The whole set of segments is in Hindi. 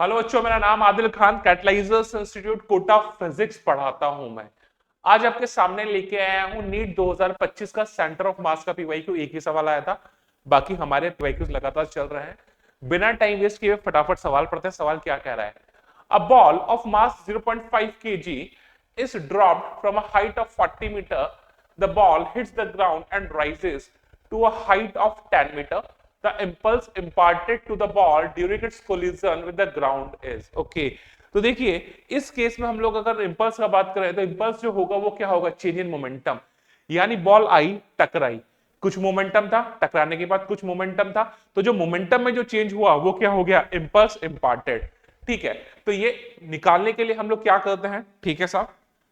हेलो बच्चों, मेरा नाम आदिल खान, कैटलाइजर्स इंस्टीट्यूट कोटा फिजिक्स पढ़ाता हूं मैं। आज आपके सामने लेके आया हूं नीट 2025 का सेंटर ऑफ मास का पीवाईक्यू। एक ही सवाल आया था, बाकी हमारे पीवाईक्यूज लगातार चल रहे हैं। बिना टाइम वेस्ट किए फटाफट सवाल पढ़ते हैं। सवाल क्या कह रहा है? A ball of mass 0.5 kg is dropped from a height of 40 meter. The ball hits the ground and rises to a height of 10 meter. The impulse imparted to the ball during its collision with the ground is okay. तो देखिए, इस केस में हम लोग अगर इंपल्स का बात करें तो इंपल्स जो होगा वो क्या होगा? Change in momentum. यानी बॉल आई, टकराई, कुछ मोमेंटम था, टकराने के बाद कुछ मोमेंटम था, तो जो मोमेंटम में जो चेंज हुआ वो क्या हो गया? Impulse imparted. ठीक है, तो ये निकालने के लिए हम लोग क्या करते हैं? ठीक है साहब,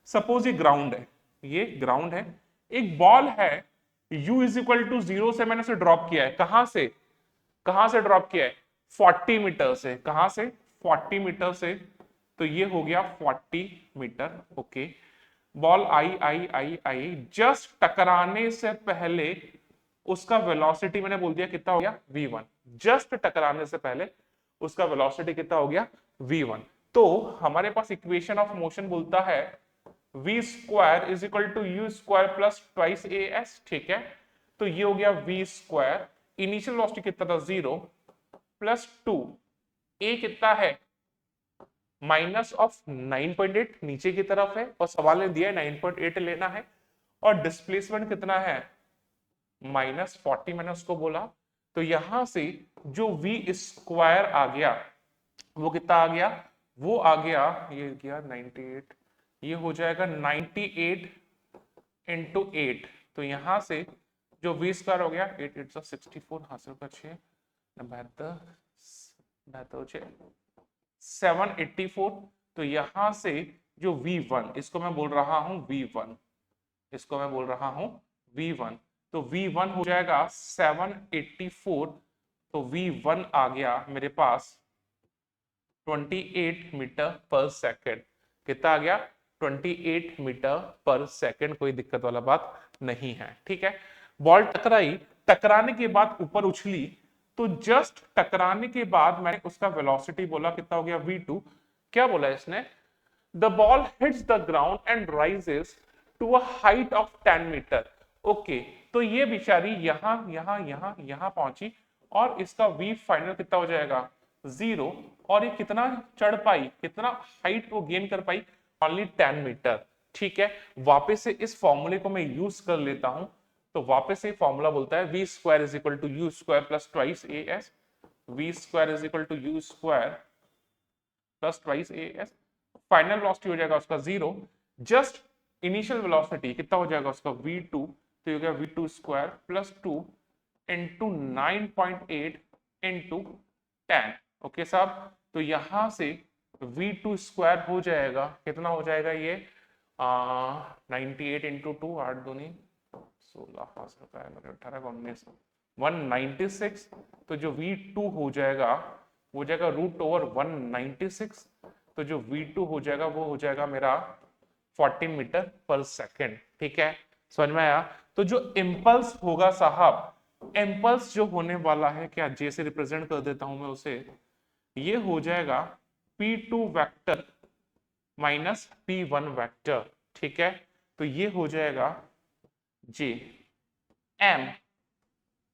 सपोज ये ग्राउंड है, ये ग्राउंड है, एक बॉल है, u इज इक्वल टू 0 से मैंने उसे ड्रॉप किया है। कहां से ड्रॉप किया है? 40 मीटर से। कहां से? 40 मीटर से। तो ये हो गया 40 मीटर। ओके, बॉल आई आई आई आई, जस्ट टकराने से पहले उसका वेलोसिटी मैंने बोल दिया कितना हो गया? v1। जस्ट टकराने से पहले उसका वेलोसिटी कितना हो गया? v1। तो हमारे पास इक्वेशन ऑफ मोशन बोलता है v square is equal to u square plus twice a s. ठीक है, तो ये हो गया v स्क्वायर। इनिशियल वेलोसिटी कितना था? 0 प्लस 2, ए कितना है? माइनस ऑफ 9.8 नीचे की तरफ है, और सवाल ने दिया है 9.8 लेना है, और डिस्प्लेसमेंट कितना है? -40 मैंने उसको बोला। तो यहां से जो v स्क्वायर आ गया वो कितना आ गया? वो आ गया, ये गया 98, ये हो जाएगा 98 इंटू 8। तो यहां से जो v स्क्वायर हो गया 8 8 64 हासिल का 6 72 72 784। तो यहां से जो v1, इसको मैं बोल रहा हूं v1, इसको मैं बोल रहा हूं v1, तो v1 हो जाएगा 784। तो v1 आ गया मेरे पास 28 मीटर पर सेकेंड। कितना आ गया? 28 मीटर पर सेकेंड। कोई दिक्कत वाला बात नहीं है। ठीक है, बॉल टकराई, टकराने के बाद ऊपर उछली, तो जस्ट टकराने के बाद मैंने उसका वेलोसिटी बोला कितना हो गया? v2। क्या बोला इसने? The ball hits the ground and rises to a height of 10 metre. Okay, तो ये बेचारी यहां यहां यहां यहां पहुंची, और इसका v फाइनल कितना हो जाएगा? 0। और ये कितना चढ़ पाई, कितना हाइट वो गेन कर पाई? Only 10 metre. ठीक है, वापस से इस फॉर्मूले को मैं यूज कर लेता हूं। तो वापस से फॉर्मूला बोलता है v square is equal to u square plus twice a s. v square is equal to u square plus twice a s. Final velocity हो जाएगा उसका 0। जस्ट इनिशियल वेलोसिटी कितना हो जाएगा उसका? v2। तो हो गया v2 square plus 2 into 9.8 into 10। Okay साहब, तो यहां से v2 स्क्वायर हो जाएगा कितना? हो जाएगा ये 98 इंटू 2, 8 दूनी 16, 18 19 196। तो जो v2 हो जाएगा वो जाएगा √196। तो जो v2 हो जाएगा वो हो जाएगा मेरा 14 मीटर पर सेकेंड। ठीक है, समझ में आया? तो जो इम्पल्स होगा साहब, इम्पल्स जो होने वाला है, क्या जे से रिप्रेजेंट कर देता हूं मैं उसे, ये हो जाएगा p2 vector minus p1 vector. ठीक है, तो ये हो जाएगा जे m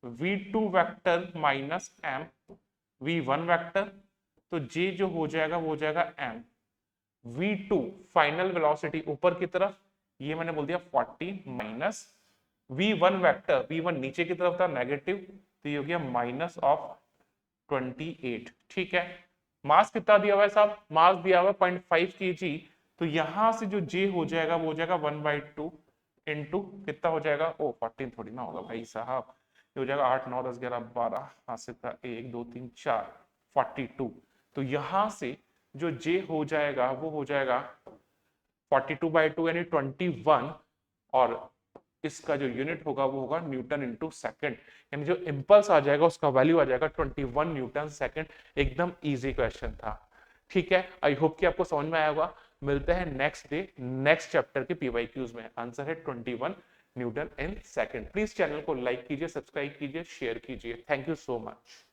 v2 vector minus m v1 vector. तो जे जो हो जाएगा वो हो जाएगा m v2 फाइनल वेलोसिटी ऊपर की तरफ, ये मैंने बोल दिया 40 माइनस v1 वेक्टर, v1 नीचे की तरफ था नेगेटिव, तो ये हो गया माइनस ऑफ 28। ठीक है, मास कितना दिया हुआ है साहब? मास दिया हुआ है 0.5 kg। तो यहां से जो जे हो जाएगा वो हो जाएगा 1/2 इंटू कितना हो जाएगा? ओ 14 थोड़ी ना होगा भाई साहब, ये हो जाएगा 8 9 10 11 12 हासिल का 1 2 3 4 42। तो यहां से जो जे हो जाएगा वो हो जाएगा 42/2 यानी 21, और इसका जो यूनिट होगा वो होगा न्यूटन इंटू सेकेंड। यानी जो इंपल्स आ जाएगा उसका वैल्यू आ जाएगा 21 न्यूटन सेकेंड। एकदम इजी क्वेश्चन था। ठीक है, आई होप कि आपको समझ में आया होगा। मिलते हैं नेक्स्ट डे नेक्स्ट चैप्टर के पीवाईक्यूज में। आंसर है 21 Newton in second. Please channel को लाइक कीजिए, सब्सक्राइब कीजिए, शेयर कीजिए। Thank you so much.